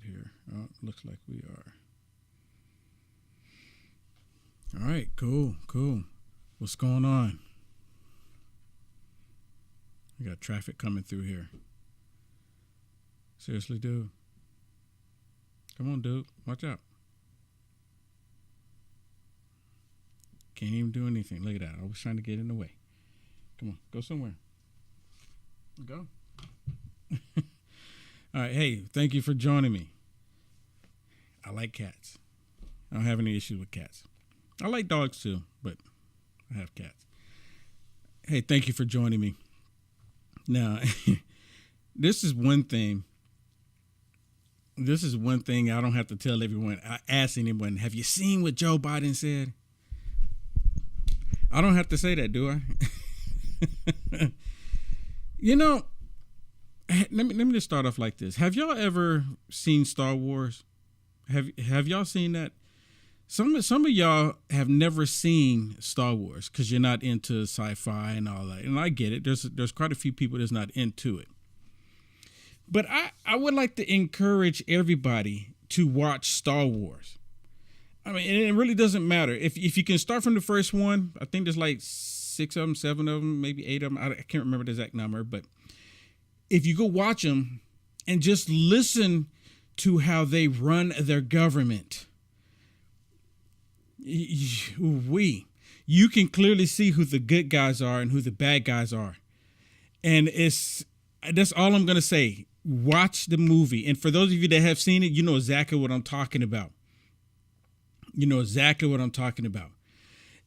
here. Oh, looks like we are. All right, cool. What's going on? We got traffic coming through here. Seriously, dude. Come on, dude. Watch out. Can't even do anything. Look at that. I was trying to get in the way. Come on, go somewhere. Go. All right, hey, thank you for joining me. I like cats. I don't have any issue with cats. I like dogs too, but I have cats. Hey, thank you for joining me. Now, this is one thing I don't have to tell everyone. I ask anyone, have you seen what Joe Biden said? I don't have to say that, do I? You know, let me just start off like this. Have y'all ever seen Star Wars? Have y'all seen that? Some of y'all have never seen Star Wars because you're not into sci-fi and all that. And I get it. There's quite a few people that's not into it. But I would like to encourage everybody to watch Star Wars. I mean, it really doesn't matter. If you can start from the first one, I think there's like 6 of them, 7 of them, maybe 8 of them. I can't remember the exact number. But if you go watch them and just listen to how they run their government, you can clearly see who the good guys are and who the bad guys are. And that's all I'm going to say. Watch the movie. And for those of you that have seen it, you know exactly what I'm talking about.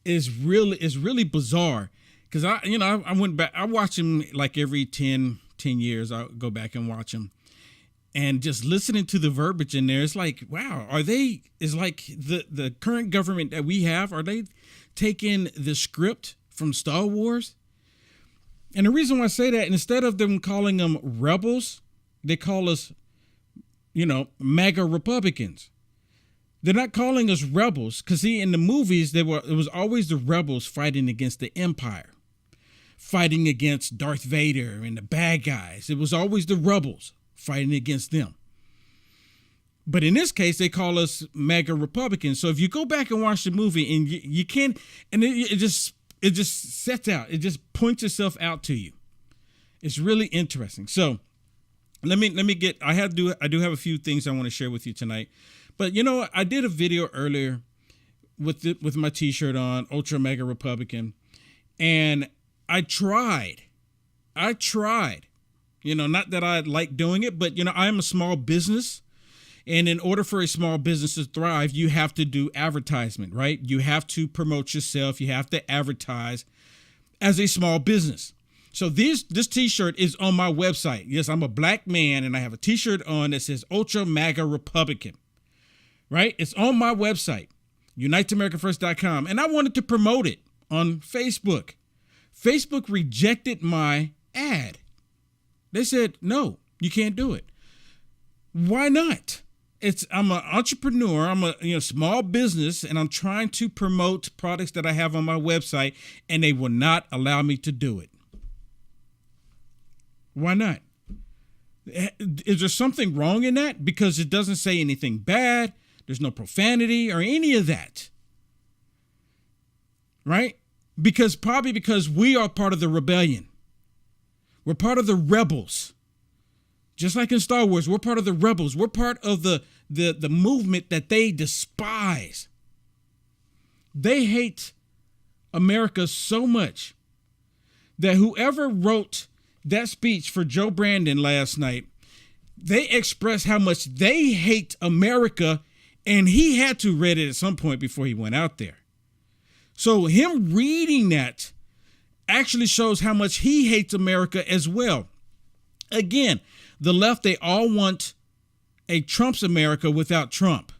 It's really bizarre because I went back. I watch them like every 10 years. I'll go back and watch them. And just listening to the verbiage in there, it's like, wow, is like the current government that we have, are they taking the script from Star Wars? And the reason why I say that, instead of them calling them rebels, they call us, MAGA Republicans. They're not calling us rebels because, see, in the movies, it was always the rebels fighting against the Empire, fighting against Darth Vader and the bad guys. It was always the rebels fighting against them. But in this case, they call us MAGA Republicans. So if you go back and watch the movie and you can't, and it just sets out, it just points itself out to you. It's really interesting. So let me get, I do have a few things I want to share with you tonight. But I did a video earlier with my t-shirt on, Ultra Mega Republican. And I tried, not that I like doing it, but I am a small business. And in order for a small business to thrive, you have to do advertisement, right? You have to promote yourself. You have to advertise as a small business. So this t-shirt is on my website. Yes, I'm a black man and I have a t-shirt on that says Ultra MAGA Republican, right? It's on my website, uniteamericafirst.com. And I wanted to promote it on Facebook. Facebook rejected my ad. They said, no, you can't do it. Why not? I'm an entrepreneur. I'm a small business, and I'm trying to promote products that I have on my website, and they will not allow me to do it. Why not? Is there something wrong in that? Because it doesn't say anything bad. There's no profanity or any of that. Right? Probably because we are part of the rebellion. We're part of the rebels. Just like in Star Wars, we're part of the rebels. We're part of the movement that they despise. They hate America so much that whoever wrote that speech for Joe Brandon last night, they expressed how much they hate America, and he had to read it at some point before he went out there. So him reading that actually shows how much he hates America as well. Again, the left, they all want a Trump's America without Trump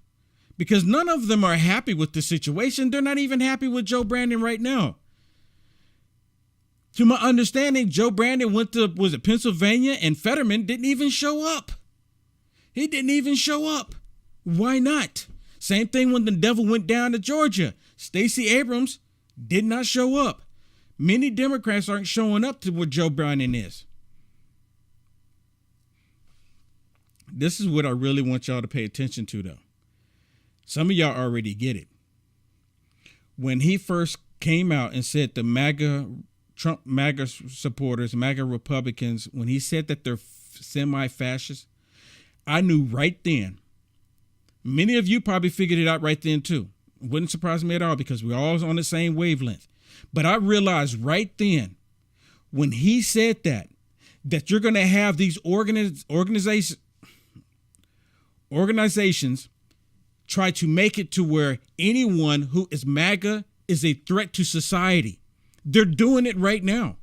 because none of them are happy with the situation. They're not even happy with Joe Brandon right now. To my understanding, Joe Brandon went to, Pennsylvania, and Fetterman didn't even show up. He didn't even show up. Why not? Same thing when the devil went down to Georgia. Stacey Abrams did not show up. Many Democrats aren't showing up to where Joe Brandon is. this is what I really want y'all to pay attention to, though. Some of y'all already get it. When he first came out and said the MAGA supporters, MAGA Republicans, when he said that they're semi-fascist, I knew right then. Many of you probably figured it out right then too. It wouldn't surprise me at all because we're all on the same wavelength. But I realized right then when he said that you're going to have these organizations try to make it to where anyone who is MAGA is a threat to society. They're doing it right now.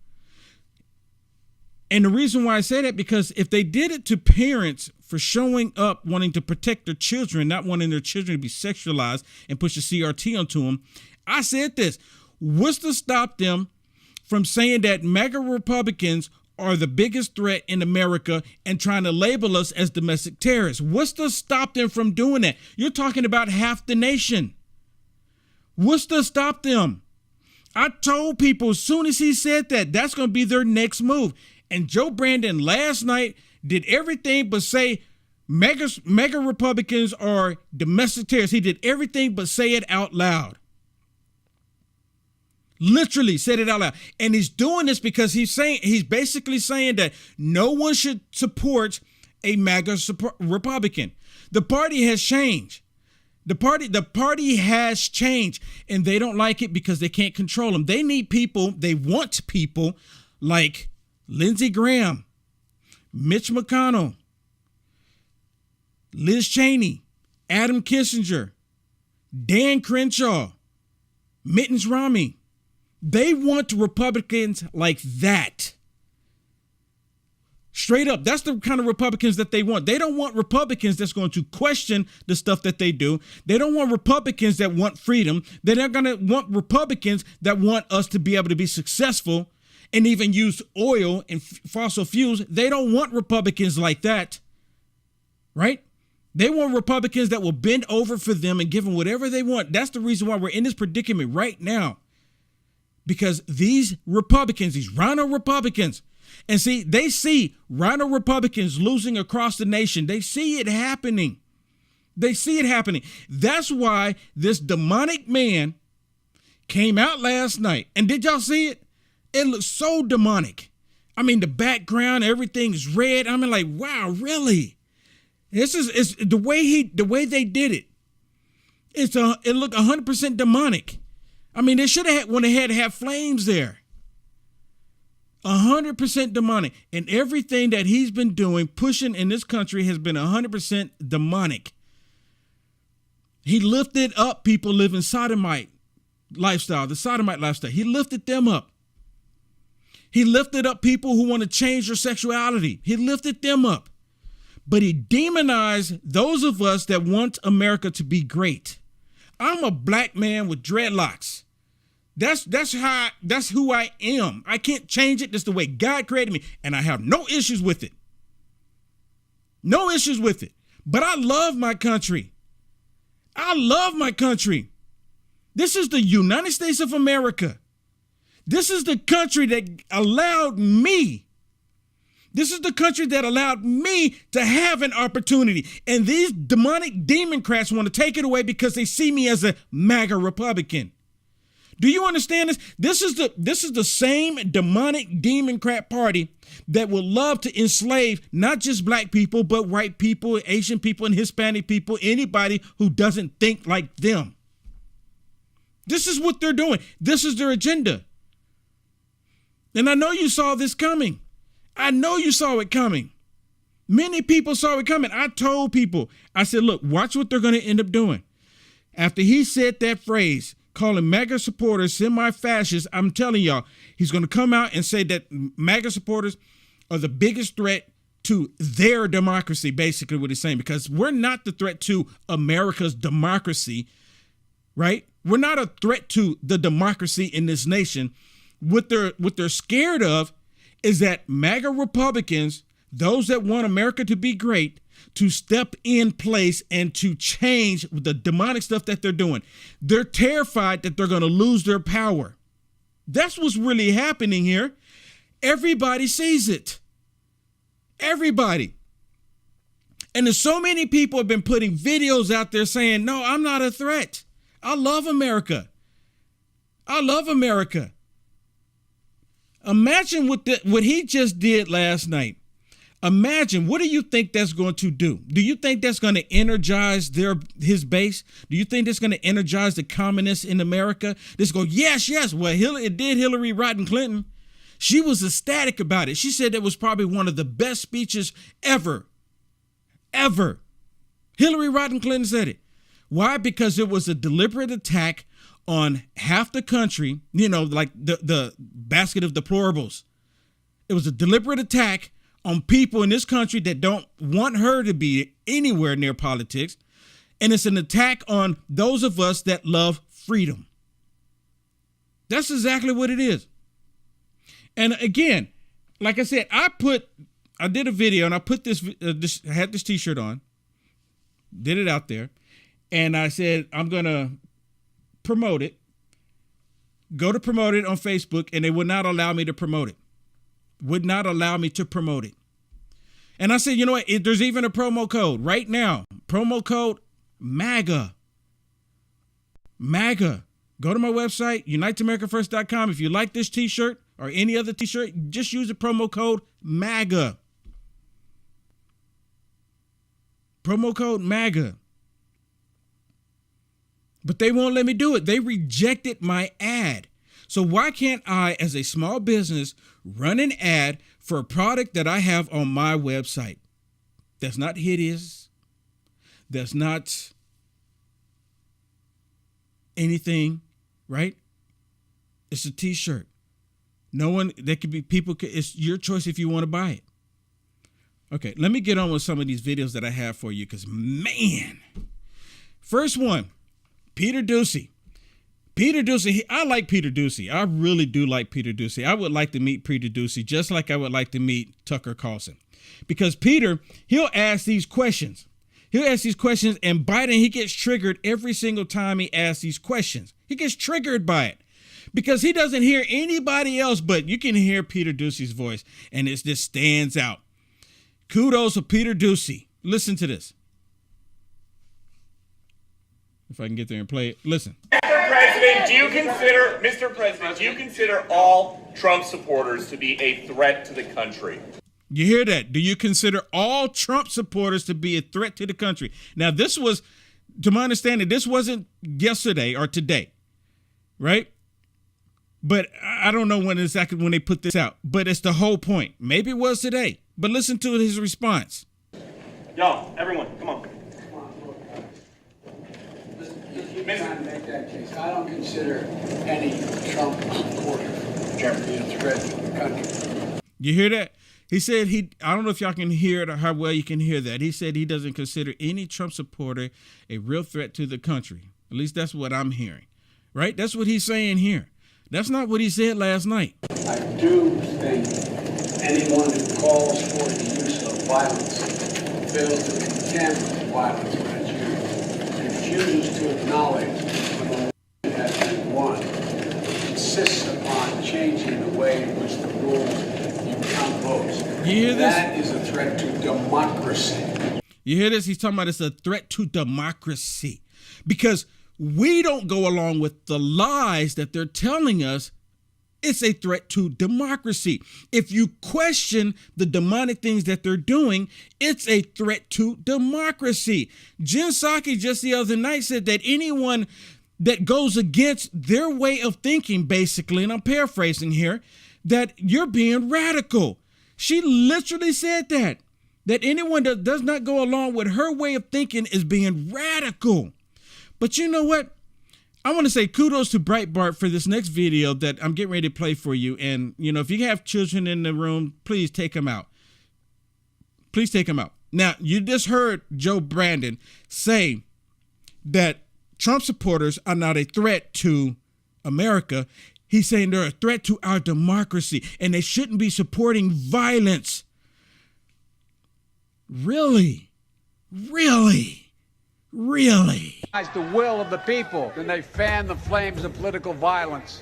And the reason why I say that, because if they did it to parents for showing up, wanting to protect their children, not wanting their children to be sexualized and push a CRT onto them, I said this, what's to stop them from saying that MAGA Republicans are the biggest threat in America and trying to label us as domestic terrorists? What's to stop them from doing that? You're talking about half the nation. What's to stop them? I told people as soon as he said that, that's going to be their next move. And Joe Brandon last night did everything but say MAGA Republicans are domestic terrorists. He did everything but say it out loud. Literally said it out loud. And he's doing this because he's basically saying that no one should support a MAGA Republican. The party has changed. The party has changed, and they don't like it because they can't control them. They need people, they want people like Lindsey Graham, Mitch McConnell, Liz Cheney, Adam Kissinger, Dan Crenshaw, Mittens Romney. They want Republicans like that. Straight up, that's the kind of Republicans that they want. They don't want Republicans that's going to question the stuff that they do. They don't want Republicans that want freedom. They're not going to want Republicans that want us to be able to be successful and even use oil and fossil fuels. They don't want Republicans like that, right? They want Republicans that will bend over for them and give them whatever they want. That's the reason why we're in this predicament right now. Because these Republicans, these Rhino Republicans, and see, they see Rhino Republicans losing across the nation. They see it happening. They see it happening. That's why this demonic man came out last night. And did y'all see it? It looks so demonic. I mean, the background, everything's red. I mean, like, wow, really? It's the way they did it. It looked 100% demonic. I mean, they should have went ahead and had flames there. 100% demonic. And everything that he's been doing, pushing in this country has been 100% demonic. He lifted up people living sodomite lifestyle, the sodomite lifestyle. He lifted them up. He lifted up people who want to change their sexuality. He lifted them up. But he demonized those of us that want America to be great. I'm a black man with dreadlocks. That's who I am. I can't change it. That's the way God created me. And I have no issues with it. No issues with it. But I love my country. I love my country. This is the United States of America. This is the country that allowed me. This is the country that allowed me to have an opportunity. And these demonic Democrats want to take it away because they see me as a MAGA Republican. Do you understand this? This is the same demonic Democrat party that would love to enslave not just black people, but white people, Asian people, and Hispanic people, anybody who doesn't think like them. This is what they're doing. This is their agenda. And I know you saw this coming. I know you saw it coming. Many people saw it coming. I told people, I said, look, watch what they're going to end up doing. After he said that phrase, calling MAGA supporters semi-fascists, I'm telling y'all, he's going to come out and say that MAGA supporters are the biggest threat to their democracy, basically what he's saying, because we're not the threat to America's democracy, right? We're not a threat to the democracy in this nation. What they're scared of is that MAGA Republicans, those that want America to be great, to step in place and to change the demonic stuff that they're doing. They're terrified that they're going to lose their power. That's what's really happening here. Everybody sees it. Everybody. And there's so many people have been putting videos out there saying, no, I'm not a threat. I love America. I love America. Imagine what he just did last night. Imagine, what do you think that's going to do? Do you think that's going to energize his base? Do you think that's going to energize the communists in America? This go, yes, yes. Well, it did Hillary Rodham Clinton. She was ecstatic about it. She said it was probably one of the best speeches ever. Ever. Hillary Rodham Clinton said it. Why? Because it was a deliberate attack on half the country, like the basket of deplorables. It was a deliberate attack on people in this country that don't want her to be anywhere near politics. And it's an attack on those of us that love freedom. That's exactly what it is. And again, like I said, I did a video and I put I had this t-shirt on, did it out there. And I said, I'm going to promote it, go to promote it on Facebook. And they would not allow me to promote it. Would not allow me to promote it. And I said, you know what? There's even a promo code right now. Promo code MAGA. MAGA. Go to my website, uniteamericafirst.com. If you like this t-shirt or any other t-shirt, just use the promo code MAGA. Promo code MAGA. But they won't let me do it. They rejected my ad. So why can't I, as a small business, run an ad for a product that I have on my website? That's not hideous. That's not anything, right? It's a t-shirt. It's your choice if you want to buy it. Okay, let me get on with some of these videos that I have for you because, man. First one, Peter Doocy. Peter Doocy, I like Peter Doocy. I really do like Peter Doocy. I would like to meet Peter Doocy just like I would like to meet Tucker Carlson. Because Peter, he'll ask these questions. And Biden, he gets triggered every single time he asks these questions. He gets triggered by it because he doesn't hear anybody else, but you can hear Peter Doocy's voice, and it just stands out. Kudos to Peter Doocy. Listen to this. If I can get there and play it. Listen. Mr. President, do you consider all Trump supporters to be a threat to the country? You hear that? Do you consider all Trump supporters to be a threat to the country? Now, this was, to my understanding, this wasn't yesterday or today, right? But I don't know when they put this out, but it's the whole point. Maybe it was today, but listen to his response. Y'all, everyone, come on. Trying to make that case. I don't consider any Trump supporter to be a threat to the country. You hear that? He said I don't know if y'all can hear it or how well you can hear that. He said he doesn't consider any Trump supporter a real threat to the country. At least that's what I'm hearing, right? That's what he's saying here. That's not what he said last night. I do think anyone who calls for the use of violence fails to condemn violence against you, refuses to acknowledge when the election has been won, insists upon changing the way in which the rules you count votes. You hear this? That is a threat to democracy. You hear this? He's talking about it's a threat to democracy because we don't go along with the lies that they're telling us. It's a threat to democracy. If you question the demonic things that they're doing, it's a threat to democracy. Jen Psaki just the other night said that anyone that goes against their way of thinking, basically, and I'm paraphrasing here, that you're being radical. She literally said that anyone that does not go along with her way of thinking is being radical. But you know what? I want to say kudos to Breitbart for this next video that I'm getting ready to play for you. And, if you have children in the room, please take them out. Please take them out. Now, you just heard Joe Brandon say that Trump supporters are not a threat to America. He's saying they're a threat to our democracy and they shouldn't be supporting violence. Really? Really? Really? The will of the people, then they fan the flames of political violence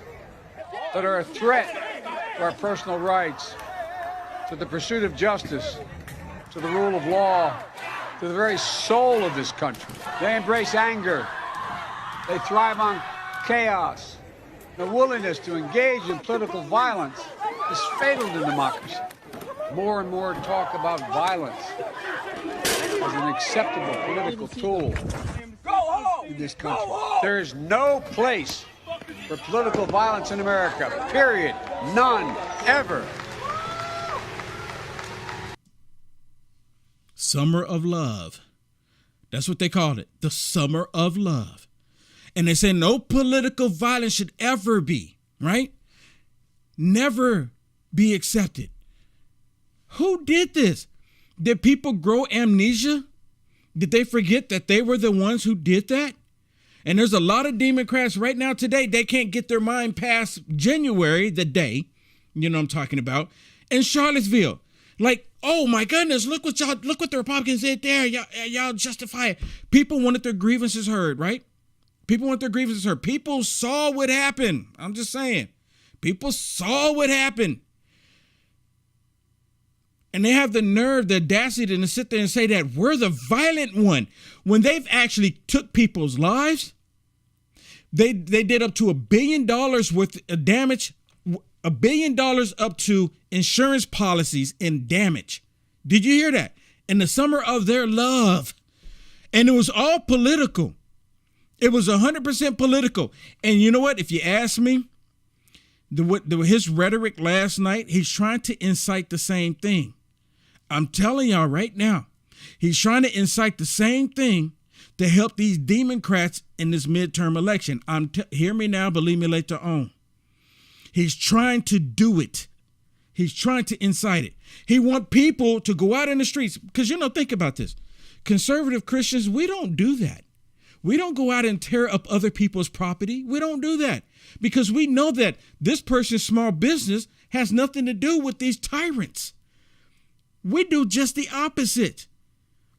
that are a threat to our personal rights, to the pursuit of justice, to the rule of law, to the very soul of this country. They embrace anger. They thrive on chaos. The willingness to engage in political violence is fatal to democracy. More and more talk about violence as an acceptable political tool in this country. There is no place for political violence in America, period. None, ever. Summer of Love. That's what they called it, the Summer of Love. And they say no political violence should ever be, right? Never be accepted. Who did this? Did people grow amnesia? Did they forget that they were the ones who did that? And there's a lot of Democrats right now today, they can't get their mind past January, the day, you know what I'm talking about, in Charlottesville. Like, oh my goodness, look what the Republicans did there. Y'all justify it. People wanted their grievances heard, right? People want their grievances heard. People saw what happened. I'm just saying. People saw what happened. And they have the nerve, the audacity to sit there and say that we're the violent one when they've actually took people's lives. They did up to $1 billion worth of damage, $1 billion up to insurance policies in damage. Did you hear that? In the summer of their love. And it was all political. It was 100% political. And you know what? If you ask me, his rhetoric last night, he's trying to incite the same thing. I'm telling y'all right now, he's trying to incite the same thing to help these Democrats in this midterm election. Hear me now, believe me later on. He's trying to do it. He's trying to incite it. He wants people to go out in the streets because, think about this. Conservative Christians, we don't do that. We don't go out and tear up other people's property. We don't do that because we know that this person's small business has nothing to do with these tyrants. We do just the opposite.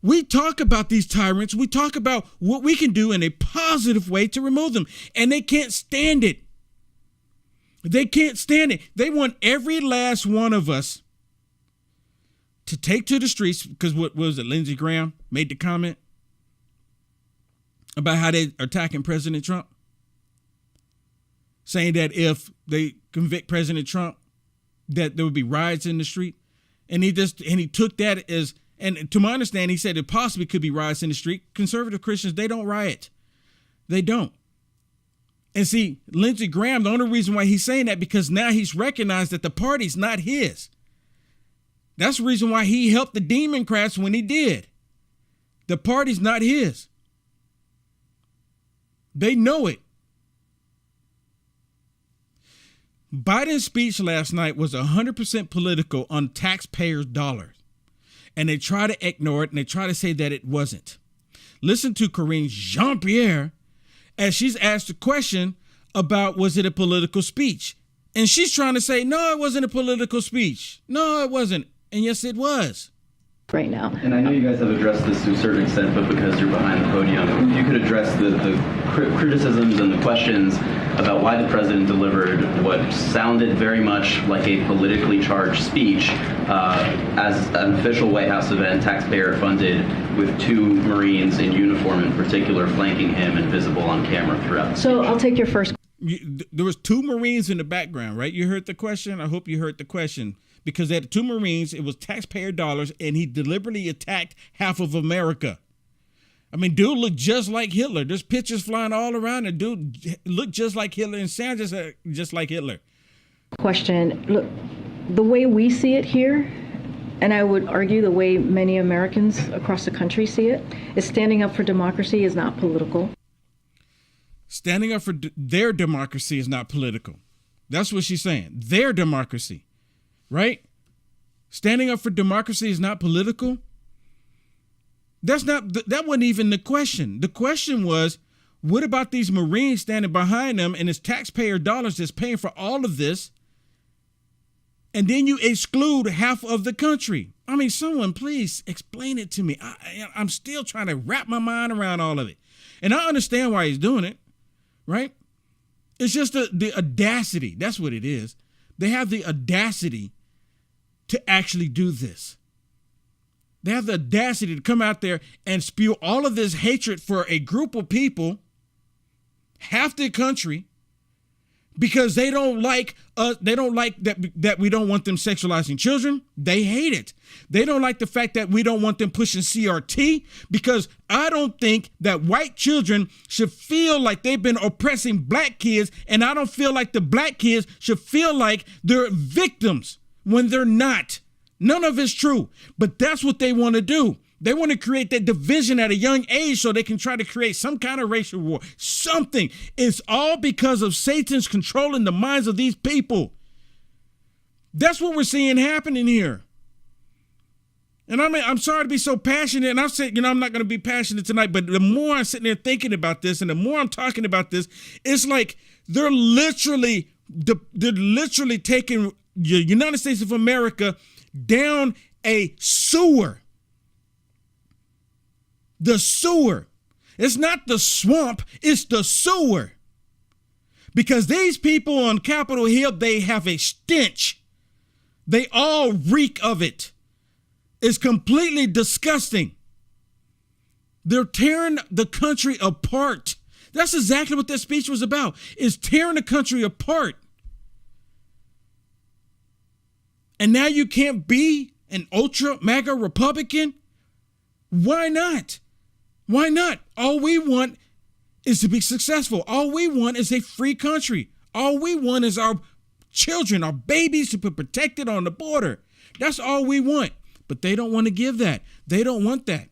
We talk about these tyrants. We talk about what we can do in a positive way to remove them. And they can't stand it. They can't stand it. They want every last one of us to take to the streets because what was it? Lindsey Graham made the comment about how they are attacking President Trump, saying that if they convict President Trump, that there would be riots in the street. And he took that as, and to my understanding, he said it possibly could be riots in the street. Conservative Christians, they don't riot. They don't. And see, Lindsey Graham, the only reason why he's saying that, because now he's recognized that the party's not his. That's the reason why he helped the Democrats when he did. The party's not his. They know it. Biden's speech last night was 100% political on taxpayers' dollars. And they try to ignore it and they try to say that it wasn't. Listen to Karine Jean-Pierre as she's asked a question about was it a political speech? And she's trying to say, no, it wasn't a political speech. No, it wasn't. And yes, it was. Right now. And I know you guys have addressed this to a certain extent, but because you're behind the podium, if you could address the criticisms and the questions about why the president delivered what sounded very much like a politically charged speech as an official White House event, taxpayer funded, with 2 Marines in uniform in particular flanking him and visible on camera throughout the So speech. I'll take your first. There was 2 Marines in the background, right? You heard the question? I hope you heard the question. Because they had 2 Marines, it was taxpayer dollars, and he deliberately attacked half of America. I mean, dude looked just like Hitler. There's pictures flying all around. The dude looked just like Hitler and sounds just like Hitler. Question. Look, the way we see it here, and I would argue the way many Americans across the country see it, is standing up for democracy is not political. Standing up for their democracy is not political. That's what she's saying. Their democracy. Right? Standing up for democracy is not political. That wasn't even the question. The question was, what about these Marines standing behind them and it's taxpayer dollars that's paying for all of this? And then you exclude half of the country. I mean, someone please explain it to me. I'm still trying to wrap my mind around all of it. And I understand why he's doing it, right? It's just the audacity. That's what it is. They have the audacity to actually do this. They have the audacity to come out there and spew all of this hatred for a group of people, half the country, because they don't like that we don't want them sexualizing children. They hate it. They don't like the fact that we don't want them pushing CRT, because I don't think that white children should feel like they've been oppressing black kids, and I don't feel like the black kids should feel like they're victims when they're not. None of it's true, but that's what they want to do. They want to create that division at a young age so they can try to create some kind of racial war, something. It's all because of Satan's controlling the minds of these people. That's what we're seeing happening here. And I'm sorry to be so passionate, and I've said, I'm not going to be passionate tonight, but the more I'm sitting there thinking about this and the more I'm talking about this, it's like they're literally taking the United States of America down a sewer. The sewer. It's not the swamp, it's the sewer. Because these people on Capitol Hill, they have a stench. They all reek of it. It's completely disgusting. They're tearing the country apart. That's exactly what that speech was about, is tearing the country apart. And now you can't be an ultra MAGA Republican? Why not? Why not? All we want is to be successful. All we want is a free country. All we want is our children, our babies to be protected on the border. That's all we want. But they don't want to give that. They don't want that.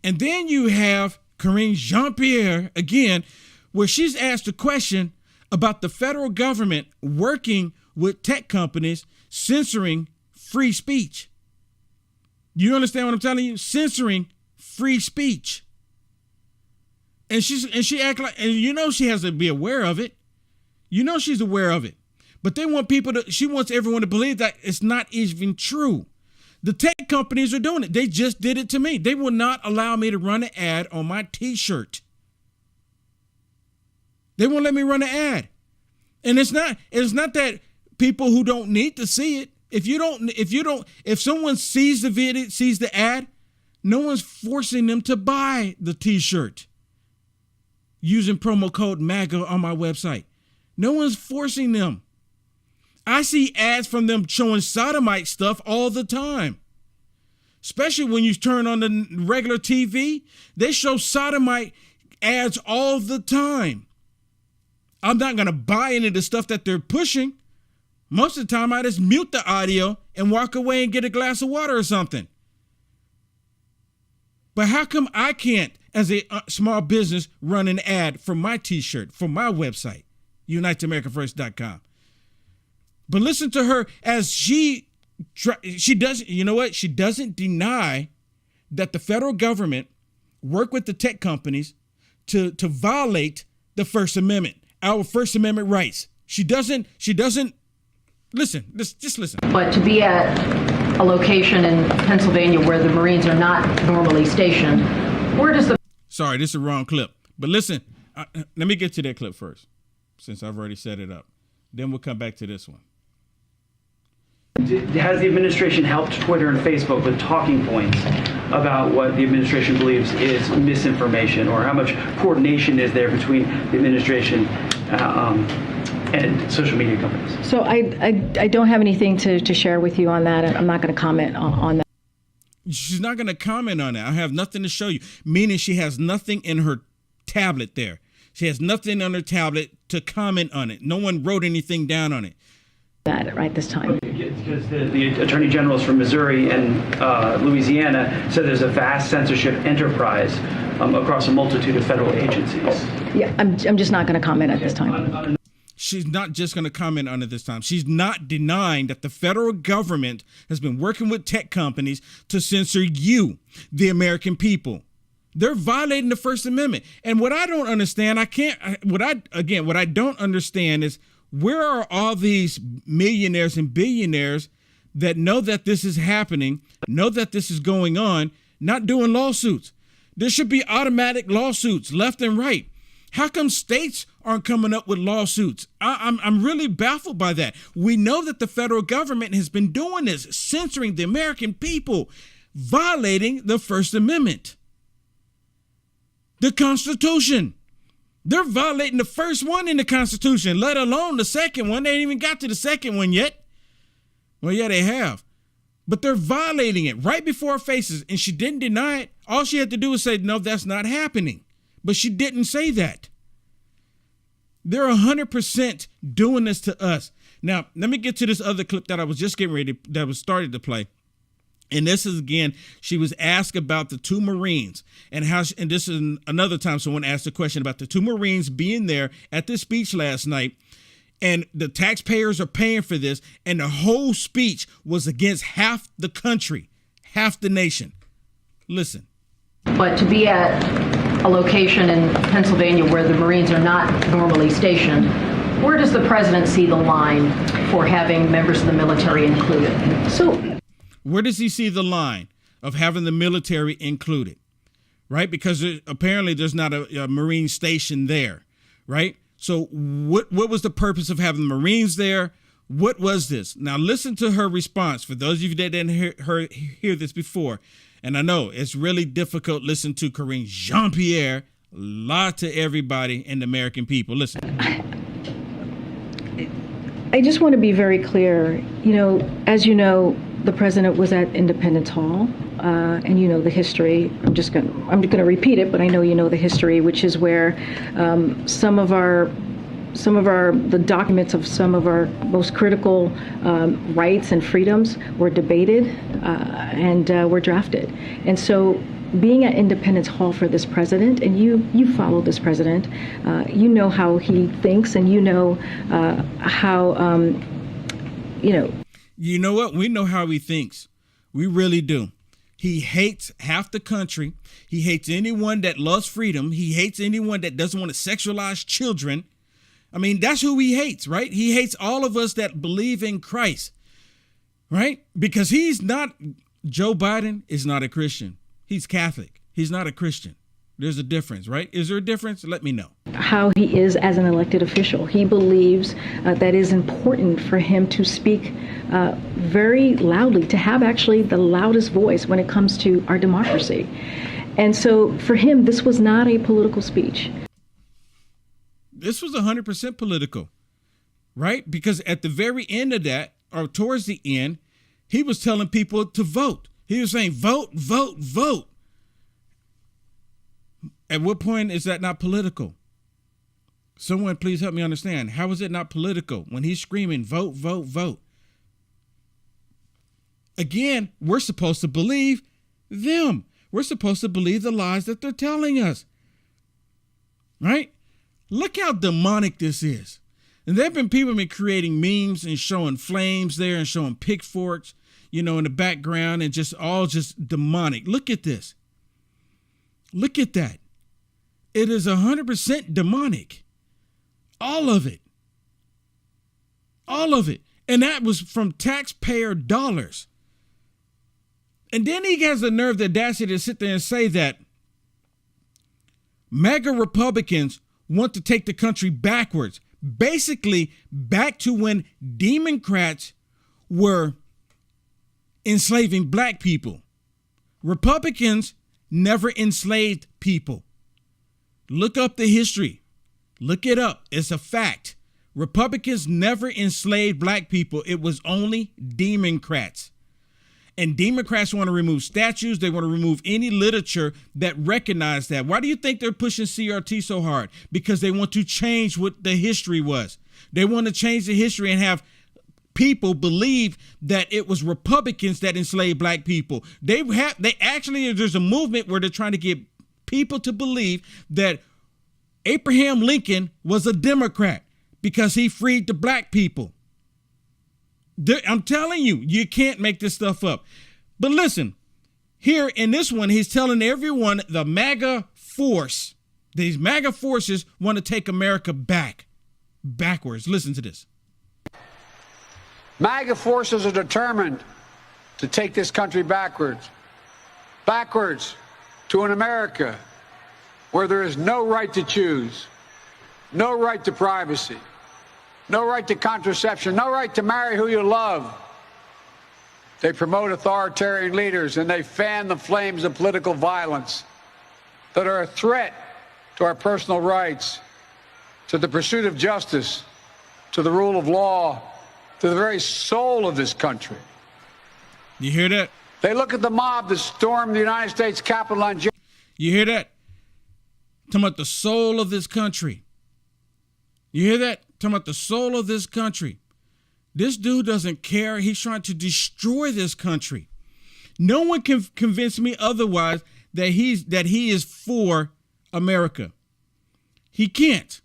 And then you have Karine Jean-Pierre again, where she's asked a question about the federal government working with tech companies censoring free speech. You understand what I'm telling you? Censoring free speech. And she act like, and she has to be aware of it. She's aware of it. But she wants everyone to believe that it's not even true. The tech companies are doing it. They just did it to me. They will not allow me to run an ad on my t-shirt. They won't let me run an ad. And it's not that people who don't need to see it. If someone sees the video, sees the ad, no one's forcing them to buy the t-shirt using promo code MAGA on my website. No one's forcing them. I see ads from them showing sodomite stuff all the time. Especially when you turn on the regular TV, they show sodomite ads all the time. I'm not going to buy any of the stuff that they're pushing. Most of the time, I just mute the audio and walk away and get a glass of water or something. But how come I can't, as a small business, run an ad for my t-shirt, for my website, UniteAmericaFirst.com? But listen to her as she doesn't, you know what? She doesn't deny that the federal government work with the tech companies to violate the First Amendment, our First Amendment rights. She doesn't, listen, just listen. But to be at a location in Pennsylvania where the Marines are not normally stationed, where does the... Sorry, this is the wrong clip. But listen, let me get to that clip first, since I've already set it up. Then we'll come back to this one. Has the administration helped Twitter and Facebook with talking points about what the administration believes is misinformation, or how much coordination is there between the administration and social media companies? So I don't have anything to share with you on that. I'm not going to comment on that. She's not going to comment on that. I have nothing to show you, meaning she has nothing in her tablet there. She has nothing on her tablet to comment on it. No one wrote anything down on it. Right this time. Because the attorney generals from Missouri and Louisiana said there's a vast censorship enterprise across a multitude of federal agencies. Yeah, I'm just not going to comment at this time. She's not just going to comment on it this time. She's not denying that the federal government has been working with tech companies to censor you, the American people. They're violating the First Amendment. And what I don't understand, what I don't understand is, where are all these millionaires and billionaires that know that this is happening, know that this is going on, not doing lawsuits? There should be automatic lawsuits left and right. How come states aren't coming up with lawsuits? I'm really baffled by that. We know that the federal government has been doing this, censoring the American people, violating the First Amendment, the Constitution. They're violating the first one in the Constitution, let alone the second one. They ain't even got to the second one yet. Well, yeah, they have. But they're violating it right before our faces. And she didn't deny it. All she had to do was say, no, that's not happening. But she didn't say that. They're 100% doing this to us. Now, let me get to this other clip that I was just getting ready, that was started to play. And this is, again, she was asked about the two Marines and how, and this is another time someone asked a question about the two Marines being there at this speech last night. And the taxpayers are paying for this. And the whole speech was against half the country, half the nation. Listen. But to be at a location in Pennsylvania where the Marines are not normally stationed, where does the president see the line for having members of the military included? So where does he see the line of having the military included? Right? Because apparently there's not a Marine station there. Right? So what was the purpose of having the Marines there? What was this? Now listen to her response. For those of you that didn't hear this before, and I know it's really difficult listening to Karine Jean-Pierre lie to everybody and the American people. Listen. I just want to be very clear. You know, as you know, the president was at Independence Hall, and you know the history. I'm going to repeat it, but I know you know the history, which is where some of the documents of some of our most critical rights and freedoms were debated and were drafted. And so being at Independence Hall for this president, and you follow this president, you know how he thinks, and you know how, you know. You know what? We know how he thinks. We really do. He hates half the country. He hates anyone that loves freedom. He hates anyone that doesn't want to sexualize children. I mean, that's who he hates, right? He hates all of us that believe in Christ, right? Because Joe Biden is not a Christian. He's Catholic. He's not a Christian. There's a difference, right? Is there a difference? Let me know. How he is as an elected official. He believes that it is important for him to speak very loudly, to have actually the loudest voice when it comes to our democracy. And so for him, this was not a political speech. This was 100% political, right? Because at the very end of that, or towards the end, he was telling people to vote. He was saying, vote, vote, vote. At what point is that not political? Someone please help me understand. How is it not political when he's screaming, vote, vote, vote? Again, we're supposed to believe them. We're supposed to believe the lies that they're telling us. Right? Look how demonic this is. And there have been people been creating memes and showing flames there and showing pitchforks, you know, in the background, and just demonic. Look at this. Look at that. It is 100% demonic. All of it. All of it. And that was from taxpayer dollars. And then he has the nerve, the audacity to sit there and say that MAGA Republicans want to take the country backwards. Basically, back to when Democrats were enslaving black people. Republicans never enslaved people. Look up the history. Look it up. It's a fact. Republicans never enslaved black people. It was only Democrats. And Democrats want to remove statues. They want to remove any literature that recognized that. Why do you think they're pushing CRT so hard? Because they want to change what the history was. They want to change the history and have people believe that it was Republicans that enslaved black people. There's a movement where they're trying to get people to believe that Abraham Lincoln was a Democrat because he freed the black people. I'm telling you, you can't make this stuff up. But listen, here in this one, he's telling everyone the MAGA force, these MAGA forces want to take America backwards. Listen to this. MAGA forces are determined to take this country backwards to an America where there is no right to choose, no right to privacy, no right to contraception, no right to marry who you love. They promote authoritarian leaders and they fan the flames of political violence that are a threat to our personal rights, to the pursuit of justice, to the rule of law, to the very soul of this country. You hear that? They look at the mob that stormed the United States Capitol on January. You hear that? Talking about the soul of this country. You hear that? Talking about the soul of this country. This dude doesn't care. He's trying to destroy this country. No one can convince me otherwise that he is for America. He can't.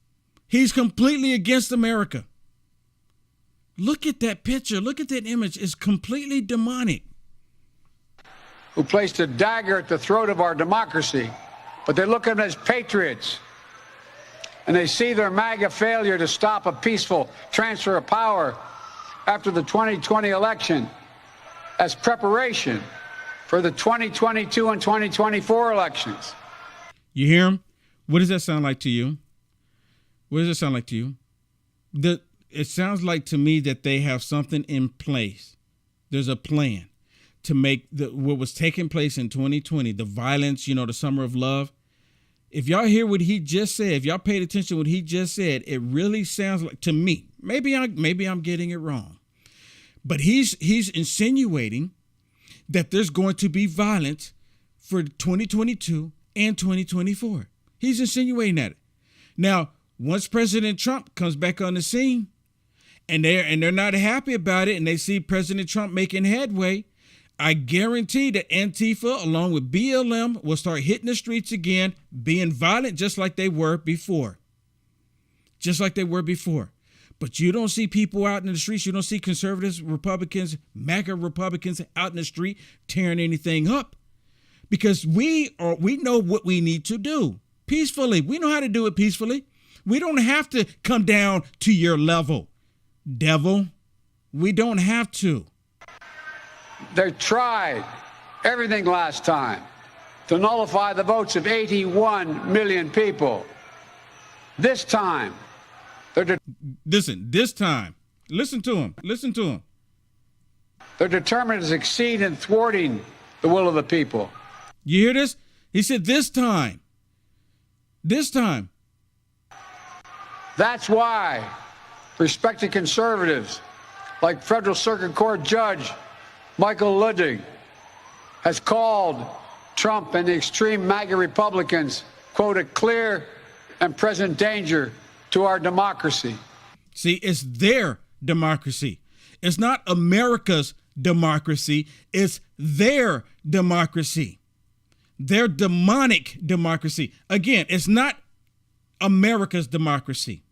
He's completely against America. Look at that picture. Look at that image. It's completely demonic. Who placed a dagger at the throat of our democracy, but they look at them as patriots. And they see their MAGA failure to stop a peaceful transfer of power after the 2020 election as preparation for the 2022 and 2024 elections. You hear him? What does that sound like to you? What does it sound like to you? It sounds like to me that they have something in place. There's a plan to make what was taking place in 2020, the violence, the summer of love. If y'all hear what he just said, if y'all paid attention to what he just said, it really sounds like, to me, maybe I'm getting it wrong, but he's insinuating that there's going to be violence for 2022 and 2024. He's insinuating that. Now, once President Trump comes back on the scene and they're not happy about it and they see President Trump making headway, I guarantee that Antifa, along with BLM, will start hitting the streets again, being violent just like they were before. Just like they were before. But you don't see people out in the streets. You don't see conservatives, Republicans, MAGA Republicans out in the street tearing anything up. Because we know what we need to do peacefully. We know how to do it peacefully. We don't have to come down to your level, devil. We don't have to. They tried everything last time to nullify the votes of 81 million people. This time, this time, listen to him. They're determined to succeed in thwarting the will of the people. You hear this? He said this time. That's why respected conservatives like Federal Circuit Court Judge Michael Luttig has called Trump and the extreme MAGA Republicans, quote, a clear and present danger to our democracy. See, it's their democracy. It's not America's democracy. It's their democracy. Their demonic democracy. Again, it's not America's democracy.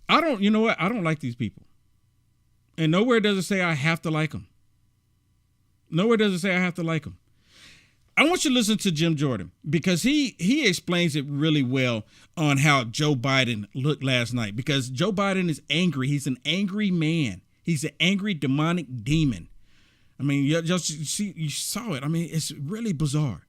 You know what? I don't like these people. And nowhere does it say I have to like them. Nowhere does it say I have to like them. I want you to listen to Jim Jordan because he explains it really well on how Joe Biden looked last night. Because Joe Biden is angry. He's an angry man. He's an angry demonic demon. I mean, you saw it. I mean, it's really bizarre.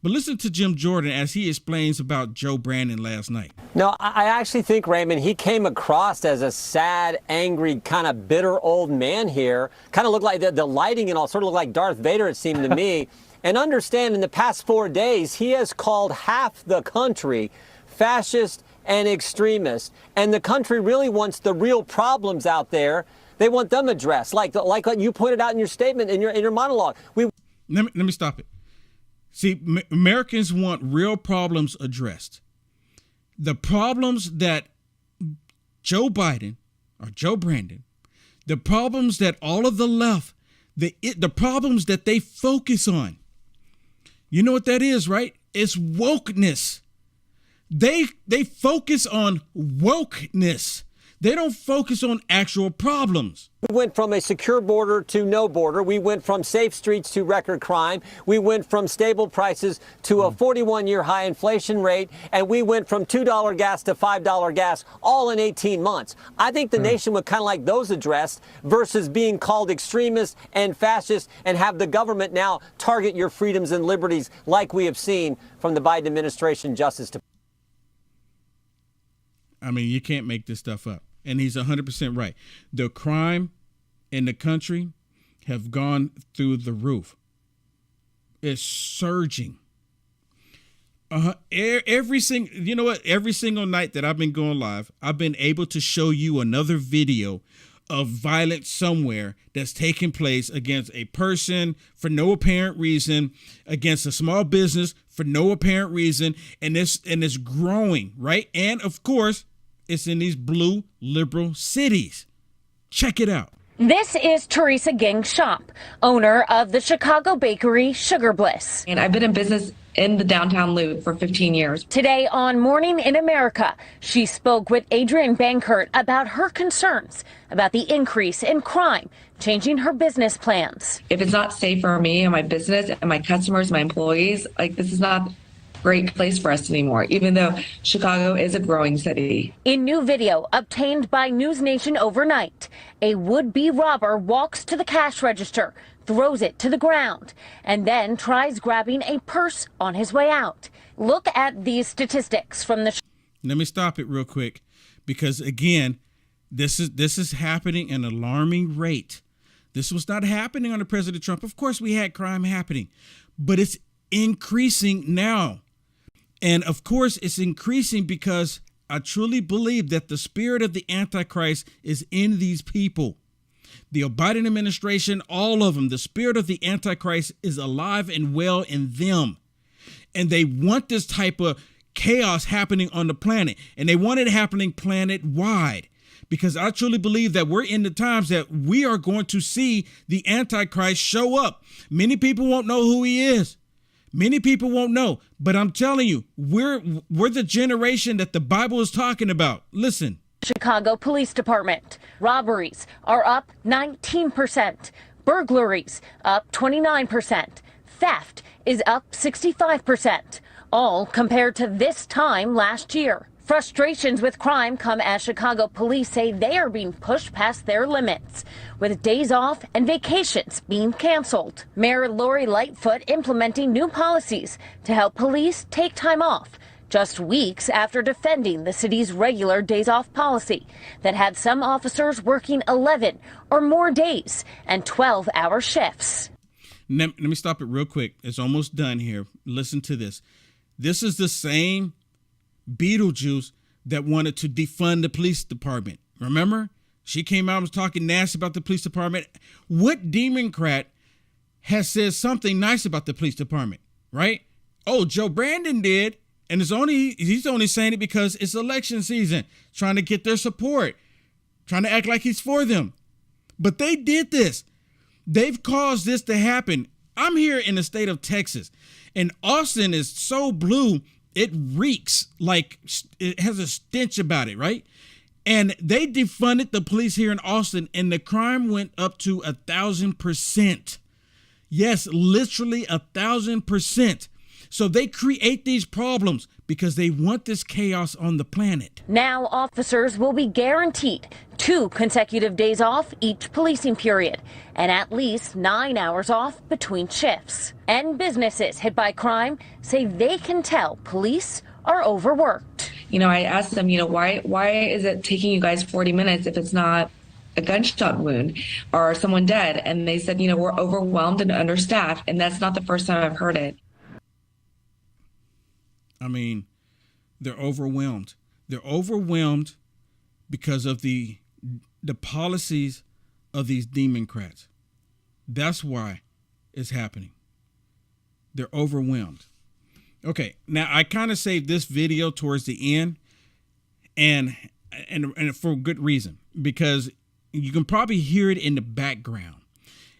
But listen to Jim Jordan as he explains about Joe Brandon last night. No, I actually think, Raymond, he came across as a sad, angry, kind of bitter old man here. Kind of looked like the lighting and all sort of looked like Darth Vader, it seemed to me. And understand, in the past 4 days, he has called half the country fascist and extremist. And the country really wants the real problems out there. They want them addressed, like what you pointed out in your statement, in your monologue. Let me stop it. See, Americans want real problems addressed. The problems that Joe Biden or Joe Brandon, the problems that all of the left, the problems that they focus on. You know what that is, right? It's wokeness. They focus on wokeness. They don't focus on actual problems. We went from a secure border to no border. We went from safe streets to record crime. We went from stable prices to a 41-year high inflation rate. And we went from $2 gas to $5 gas, all in 18 months. I think the nation would kind of like those addressed versus being called extremist and fascist and have the government now target your freedoms and liberties like we have seen from the Biden administration Justice Department. I mean, you can't make this stuff up. And he's 100% right. The crime in the country have gone through the roof. It's surging. Every single night that I've been going live, I've been able to show you another video of violence somewhere that's taking place against a person for no apparent reason, against a small business for no apparent reason, and it's growing, right? And of course, it's in these blue liberal cities. Check it out. This is Teresa Ging Shop, owner of the Chicago bakery Sugar Bliss. And I've been in business in the downtown Loop for 15 years. Today on Morning in America, she spoke with Adrienne Bankert about her concerns about the increase in crime, changing her business plans. If it's not safe for me and my business and my customers, my employees, this is not a great place for us anymore, even though Chicago is a growing city. In new video obtained by News Nation overnight, a would-be robber walks to the cash register, throws it to the ground, and then tries grabbing a purse on his way out. Look at these statistics from the... Let me stop it real quick, because again, this is happening at an alarming rate. This was not happening under President Trump. Of course, we had crime happening, but it's increasing now. And of course, it's increasing because I truly believe that the spirit of the Antichrist is in these people. The Biden administration, all of them, the spirit of the Antichrist is alive and well in them. And they want this type of chaos happening on the planet. And they want it happening planet-wide. Because I truly believe that we're in the times that we are going to see the Antichrist show up. Many people won't know who he is. Many people won't know. But I'm telling you, we're the generation that the Bible is talking about. Listen. Chicago Police Department. Robberies are up 19%. Burglaries up 29%. Theft is up 65%. All compared to this time last year. Frustrations with crime come as Chicago police say they are being pushed past their limits, with days off and vacations being canceled. Mayor Lori Lightfoot implementing new policies to help police take time off, just weeks after defending the city's regular days off policy that had some officers working 11 or more days and 12-hour shifts. Let me stop it real quick. It's almost done here. Listen to this. This is the same Beetlejuice that wanted to defund the police department. Remember? She came out and was talking nasty about the police department. What Democrat has said something nice about the police department, right? Oh, Joe Brandon did. And he's only saying it because it's election season, trying to get their support, trying to act like he's for them. But they did this. They've caused this to happen. I'm here in the state of Texas, and Austin is so blue, it reeks, like it has a stench about it, right? And they defunded the police here in Austin, and the crime went up to 1,000%. Yes, literally 1,000%. So they create these problems because they want this chaos on the planet. Now officers will be guaranteed 2 consecutive days off each policing period and at least 9 hours off between shifts. And businesses hit by crime say they can tell police are overworked. I asked them, why is it taking you guys 40 minutes if it's not a gunshot wound or someone dead? And they said, we're overwhelmed and understaffed. And that's not the first time I've heard it. I mean, they're overwhelmed. They're overwhelmed because of the policies of these Democrats. That's why it's happening. They're overwhelmed. Okay, now I kind of saved this video towards the end, and for good reason, because you can probably hear it in the background.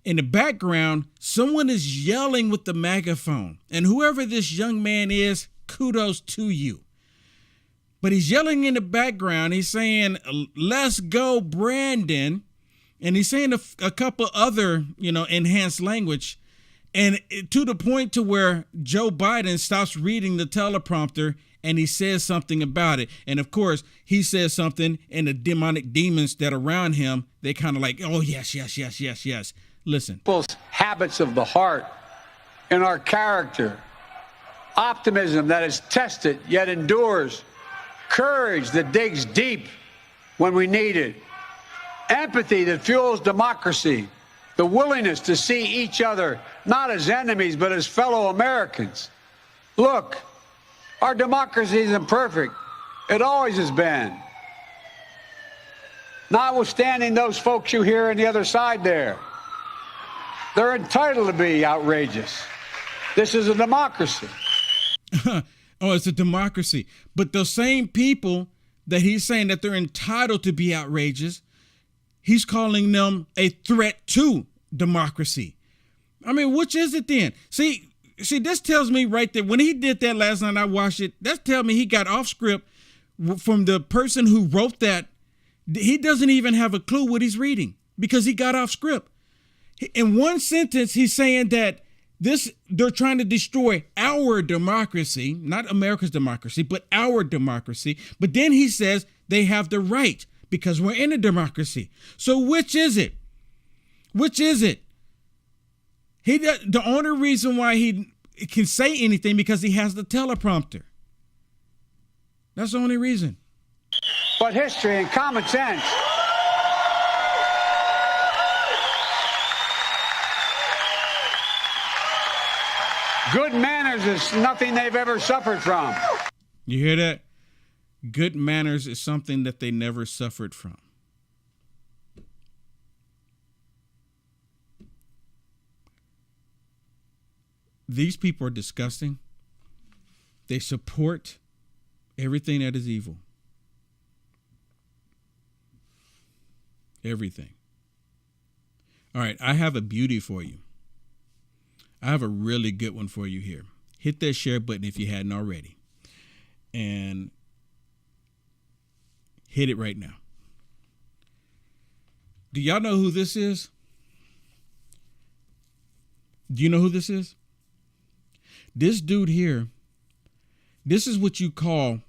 In the background, someone is yelling with the megaphone, and whoever this young man is, kudos to you. But he's yelling in the background. He's saying, "Let's go, Brandon." And he's saying a couple other, enhanced language. And to the point to where Joe Biden stops reading the teleprompter and he says something about it. And of course, he says something, and the demonic demons that are around him, they kind of like, oh, yes, yes, yes, yes, yes. Listen. People's habits of the heart and our character. Optimism that is tested yet endures. courage that digs deep when we need it, empathy that fuels democracy, the willingness to see each other not as enemies but as fellow Americans. Look, our democracy isn't perfect. It always has been. Notwithstanding those folks you hear on the other side there, they're entitled to be outrageous. This is a democracy. Oh, it's a democracy. But those same people that he's saying that they're entitled to be outrageous, he's calling them a threat to democracy. I mean, which is it then? See, this tells me right there, when he did that last night, I watched it, that tells me he got off script from the person who wrote that. He doesn't even have a clue what he's reading because he got off script. In one sentence, he's saying that they're trying to destroy our democracy, not America's democracy, but our democracy. But then he says they have the right because we're in a democracy. So which is it? Which is it? The only reason why he can say anything because he has the teleprompter. That's the only reason. But history and common sense. Good manners is nothing they've ever suffered from. You hear that? Good manners is something that they never suffered from. These people are disgusting. They support everything that is evil. Everything. All right, I have a beauty for you. I have a really good one for you here. Hit that share button if you hadn't already. And hit it right now. Do y'all know who this is? Do you know who this is? This dude here, this is what you call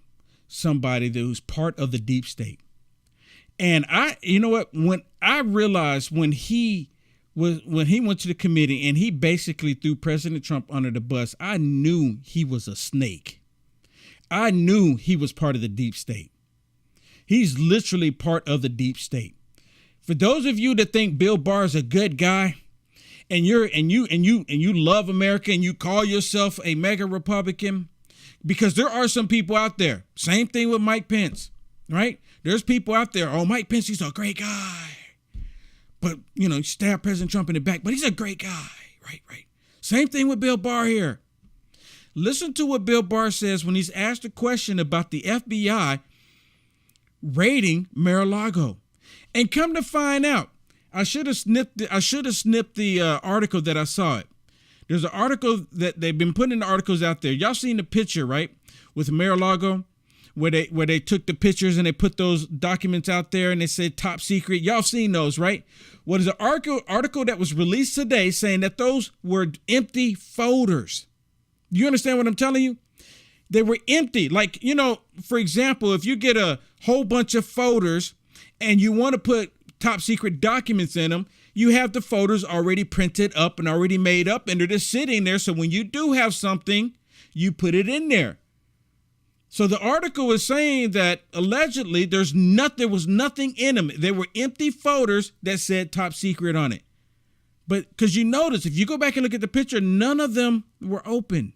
somebody who's part of the deep state. And you know what? When I realized when he went to the committee and he basically threw President Trump under the bus, I knew he was a snake. I knew he was part of the deep state. He's literally part of the deep state. For those of you that think Bill Barr is a good guy, and you love America and you call yourself a mega Republican, because there are some people out there. Same thing with Mike Pence, right? There's people out there. Oh, Mike Pence, he's a great guy. But, he stabbed President Trump in the back, but he's a great guy. Right. Same thing with Bill Barr here. Listen to what Bill Barr says when he's asked a question about the FBI raiding Mar-a-Lago. And come to find out, I should have snipped the article that I saw it. There's an article that they've been putting the articles out there. Y'all seen the picture, right? With Mar-a-Lago, where they took the pictures and they put those documents out there and they said top secret. Y'all seen those, right? What is an article that was released today saying that those were empty folders. You understand what I'm telling you? They were empty. Like, for example, if you get a whole bunch of folders and you want to put top secret documents in them, you have the folders already printed up and already made up, and they're just sitting there. So when you do have something, you put it in there. So the article is saying that allegedly there was nothing in them. They were empty folders that said top secret on it. But because you notice, if you go back and look at the picture, none of them were open,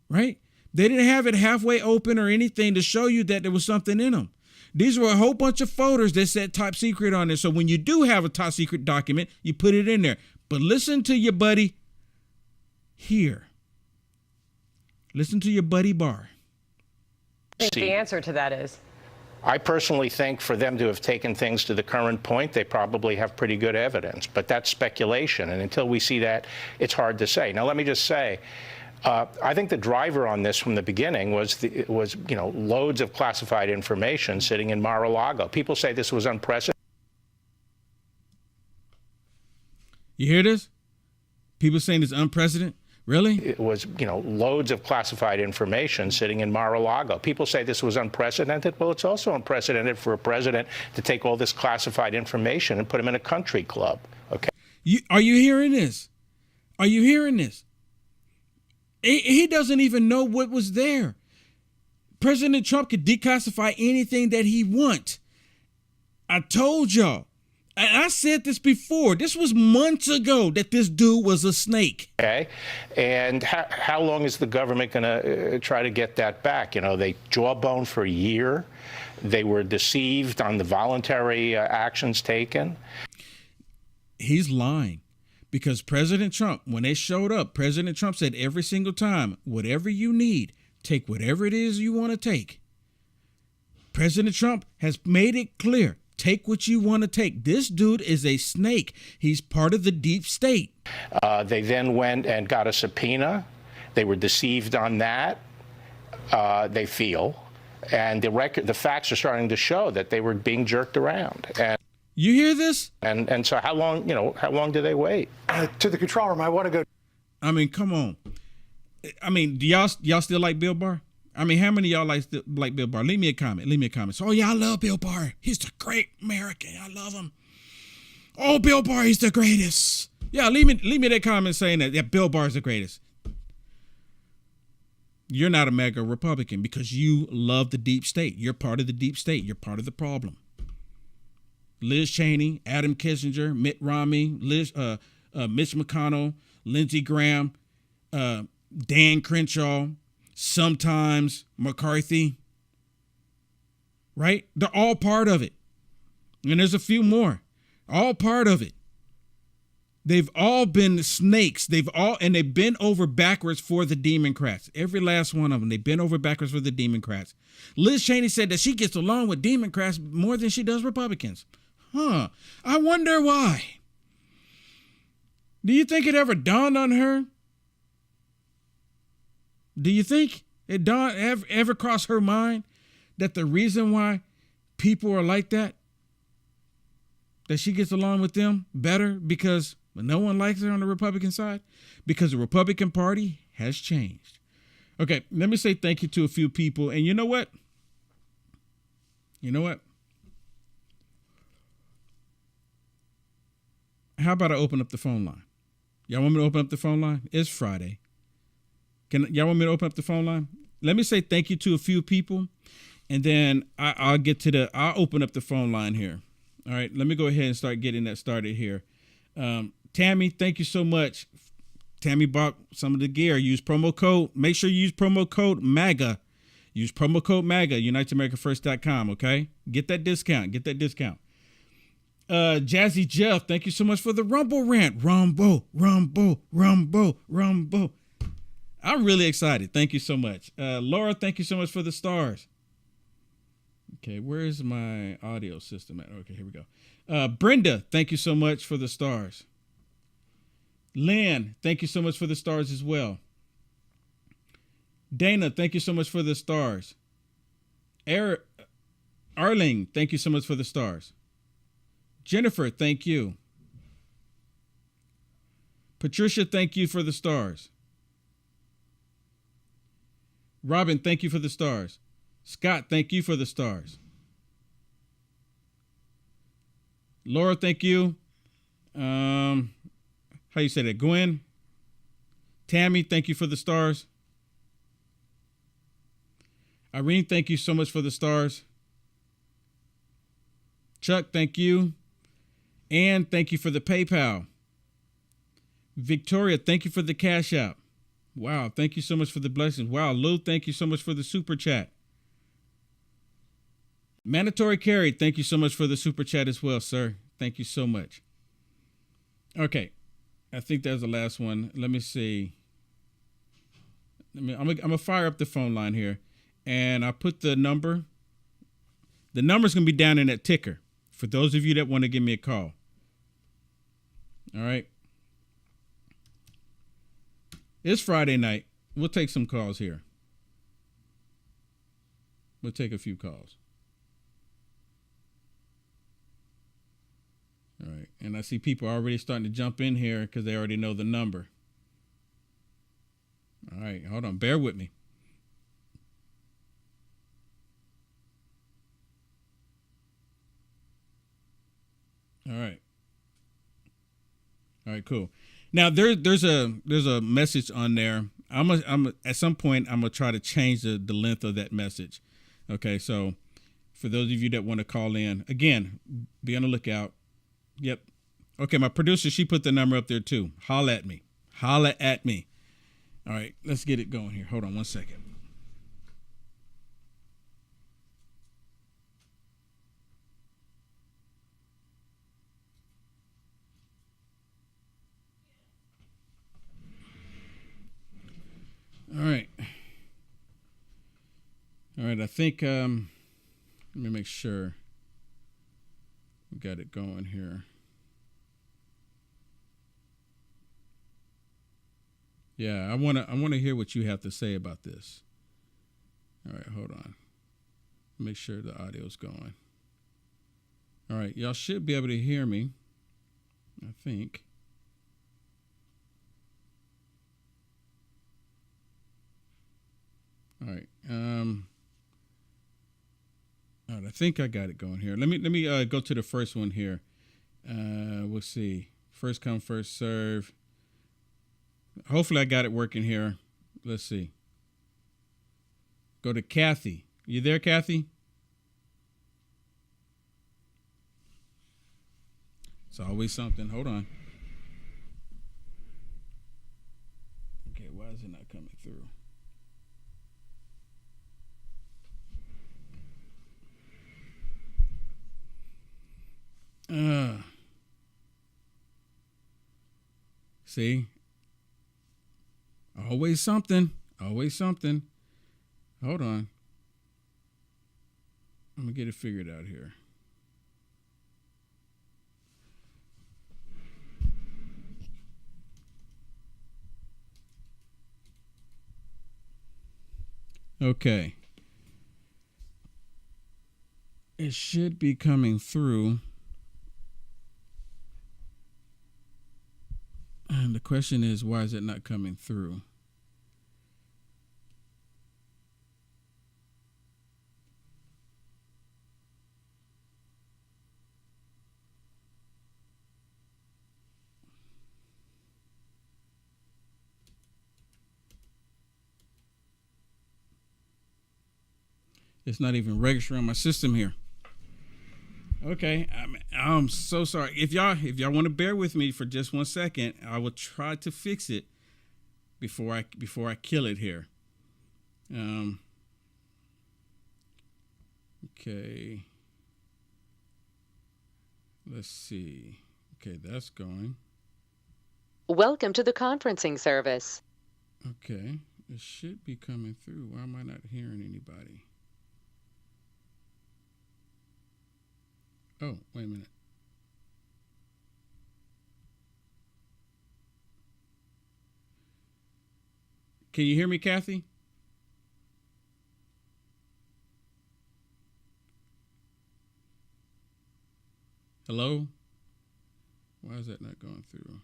right? They didn't have it halfway open or anything to show you that there was something in them. These were a whole bunch of folders that said top secret on it. So when you do have a top secret document, you put it in there. But listen to your buddy here. Listen to your buddy Barr. I think the answer to that is? I personally think for them to have taken things to the current point, they probably have pretty good evidence. But that's speculation. And until we see that, it's hard to say. Now, let me just say, I think the driver on this from the beginning was loads of classified information sitting in Mar-a-Lago. People say this was unprecedented. You hear this? People saying it's unprecedented? Really? It was, loads of classified information sitting in Mar-a-Lago. People say this was unprecedented. Well, it's also unprecedented for a president to take all this classified information and put him in a country club. Okay. Are you hearing this? Are you hearing this? He doesn't even know what was there. President Trump could declassify anything that he wants. I told y'all, and I said this before, this was months ago, that this dude was a snake. Okay. And how long is the government going to try to get that back? You know, they jawbone for a year. They were deceived on the voluntary actions taken. He's lying, because President Trump, when they showed up, President Trump said every single time, whatever you need, take whatever it is you want to take. President Trump has made it clear. Take what you want to take. This dude is a snake. He's part of the deep state. They then went and got a subpoena. They were deceived on that, they feel. And the facts are starting to show that they were being jerked around. And you hear this? And so how long do they wait? To the control room, I want to go. I mean, come on. I mean, do y'all still like Bill Barr? I mean, how many of y'all like Bill Barr? Leave me a comment. Leave me a comment. So, oh, yeah, I love Bill Barr. He's the great American. I love him. Oh, Bill Barr, he's the greatest. Yeah, leave me that comment saying that Bill Barr is the greatest. You're not a MAGA Republican because you love the deep state. You're part of the deep state. You're part of the problem. Liz Cheney, Adam Kinzinger, Mitt Romney, Mitch McConnell, Lindsey Graham, Dan Crenshaw, sometimes McCarthy, right? They're all part of it. And there's a few more, all part of it. They've all been snakes. They've been over backwards for the Democrats. Every last one of them. They've been over backwards for the Democrats. Liz Cheney said that she gets along with Democrats more than she does Republicans. Huh. I wonder why. Do you think it ever dawned on her? Do you think it ever crossed her mind that the reason why people are like that she gets along with them better because no one likes her on the Republican side? Because the Republican Party has changed. Okay, let me say thank you to a few people. And you know what? How about I open up the phone line? Y'all want me to open up the phone line? It's Friday. Y'all want me to open up the phone line? Let me say thank you to a few people, and then I'll open up the phone line here. All right, let me go ahead and start getting that started here. Tammy, thank you so much. Tammy bought some of the gear. Make sure you use promo code MAGA. Use promo code MAGA, UnitedAmericaFirst.com, okay? Get that discount. Jazzy Jeff, thank you so much for the Rumble rant. Rumble. I'm really excited. Thank you so much. Laura, thank you so much for the stars. Okay, where's my audio system at? Okay, here we go. Brenda, thank you so much for the stars. Lynn, thank you so much for the stars as well. Dana, thank you so much for the stars. Arling, thank you so much for the stars. Jennifer, thank you. Patricia, thank you for the stars. Robin, thank you for the stars. Scott, thank you for the stars. Laura, thank you. How you say that? Gwen? Tammy, thank you for the stars. Irene, thank you so much for the stars. Chuck, thank you. Ann, thank you for the PayPal. Victoria, thank you for the Cash App. Wow, thank you so much for the blessings. Wow, Lou, thank you so much for the Super Chat. Mandatory Carry, thank you so much for the Super Chat as well, sir. Thank you so much. Okay, I think that was the last one. Let me see. I'm gonna fire up the phone line here, and I put the number. The number's gonna be down in that ticker for those of you that want to give me a call. All right. It's Friday night. We'll take some calls here. We'll take a few calls. All right. And I see people already starting to jump in here because they already know the number. All right. Hold on. Bear with me. All right. All right, cool. Now there's a message on there. at some point I'm gonna try to change the length of that message. Okay, so for those of you that want to call in, again, be on the lookout. Yep. Okay, my producer, she put the number up there too. Holla at me. Holla at me. All right, let's get it going here. Hold on one second. All right. All right, I think, let me make sure we got it going here. Yeah, I want to hear what you have to say about this. All right, hold on. Make sure the audio's going. All right, y'all should be able to hear me, I think. All right. All right, I think I got it going here. Let me go to the first one here. We'll see. First come, first serve. Hopefully I got it working here. Let's see. Go to Kathy. You there, Kathy? It's always something. Hold on. Okay, why is it not coming through? See? Always something. Always something. Hold on. I'm going to get it figured out here. Okay. It should be coming through. And the question is, why is it not coming through? It's not even registering on my system here. Okay, I'm so sorry. If y'all want to bear with me for just 1 second, I will try to fix it before I kill it here. Okay. Let's see. Okay, that's going. Welcome to the conferencing service. Okay, it should be coming through. Why am I not hearing anybody? Oh, wait a minute. Can you hear me, Kathy? Hello? Why is that not going through?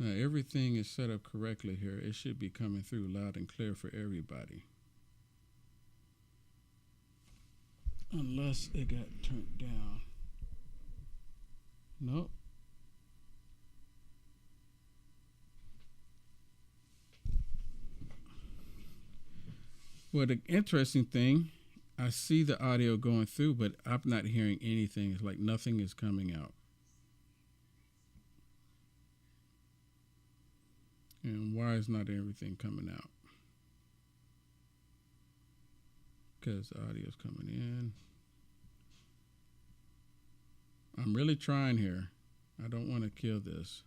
Now, everything is set up correctly here. It should be coming through loud and clear for everybody. Unless it got turned down. Nope. Well, the interesting thing, I see the audio going through, but I'm not hearing anything. It's like nothing is coming out. And why is not everything coming out? Because the audio's coming in. I'm really trying here. I don't want to kill this.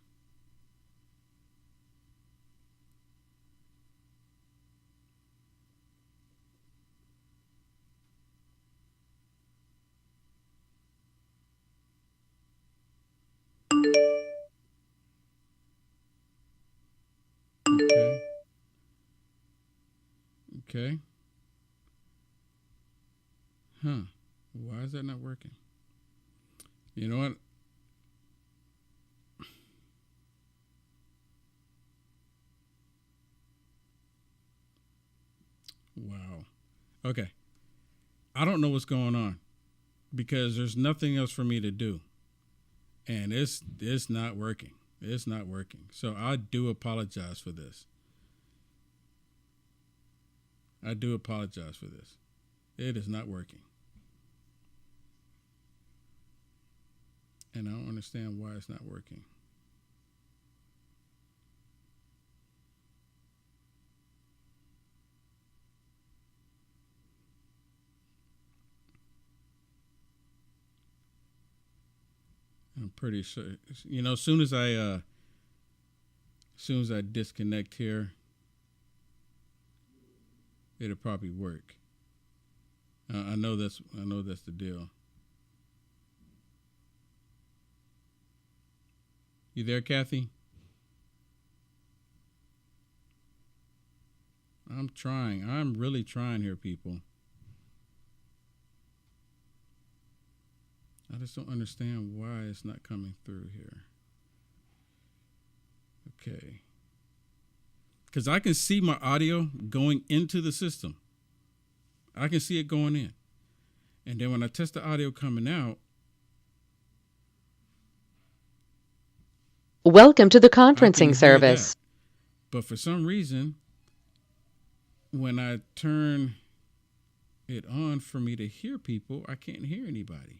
Okay. Huh. Why is that not working? You know what? Wow. Okay. I don't know what's going on because there's nothing else for me to do. And it's not working. It's not working. So I do apologize for this. I do apologize for this. It is not working. And I don't understand why it's not working. I'm pretty sure, as soon as I disconnect here, it'll probably work. I know that's the deal. You there, Kathy? I'm trying. I'm really trying here, people. I just don't understand why it's not coming through here. Okay. Because I can see my audio going into the system. I can see it going in. And then when I test the audio coming out. Welcome to the conferencing service. But for some reason, when I turn it on for me to hear people, I can't hear anybody.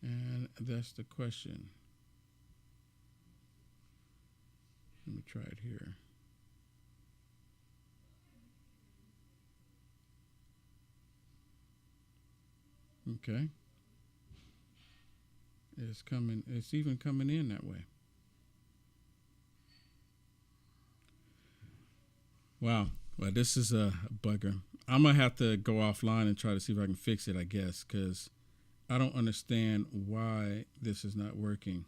And that's the question. Let me try it here. Okay. It's even coming in that way. Wow. Well, this is a bugger. I'm going to have to go offline and try to see if I can fix it, I guess, because I don't understand why this is not working.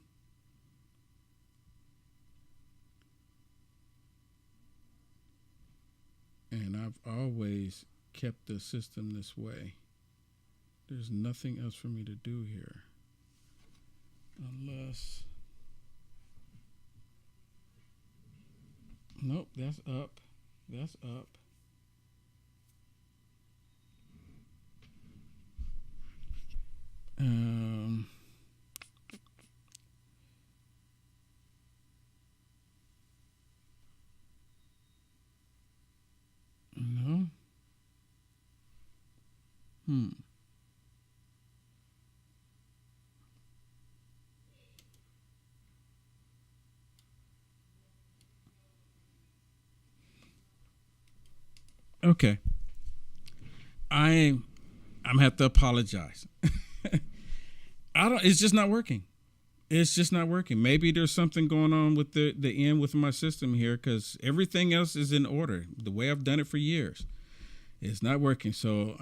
And I've always kept the system this way. There's nothing else for me to do here. Unless... Nope, that's up. That's up. No. Okay. I'm gonna have to apologize. It's just not working. It's just not working. Maybe there's something going on with the end with my system here, because everything else is in order. The way I've done it for years. It's not working. So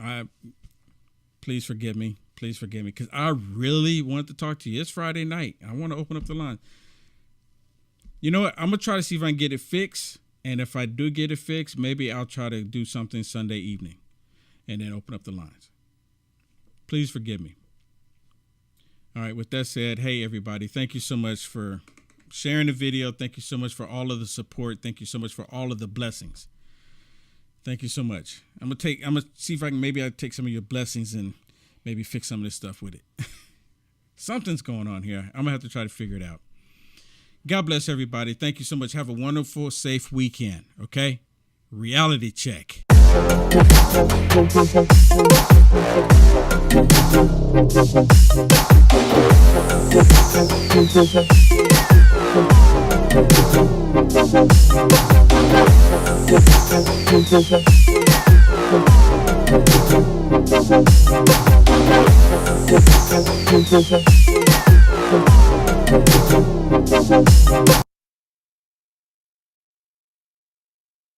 please forgive me. Please forgive me. Because I really want to talk to you. It's Friday night. I want to open up the line. You know what? I'm going to try to see if I can get it fixed. And if I do get it fixed, maybe I'll try to do something Sunday evening and then open up the lines. Please forgive me. All right. With that said, hey, everybody, thank you so much for sharing the video. Thank you so much for all of the support. Thank you so much for all of the blessings. Thank you so much. I'm going to see if I can, maybe I'll take some of your blessings and maybe fix some of this stuff with it. Something's going on here. I'm going to have to try to figure it out. God bless everybody. Thank you so much. Have a wonderful, safe weekend. Okay? Reality check.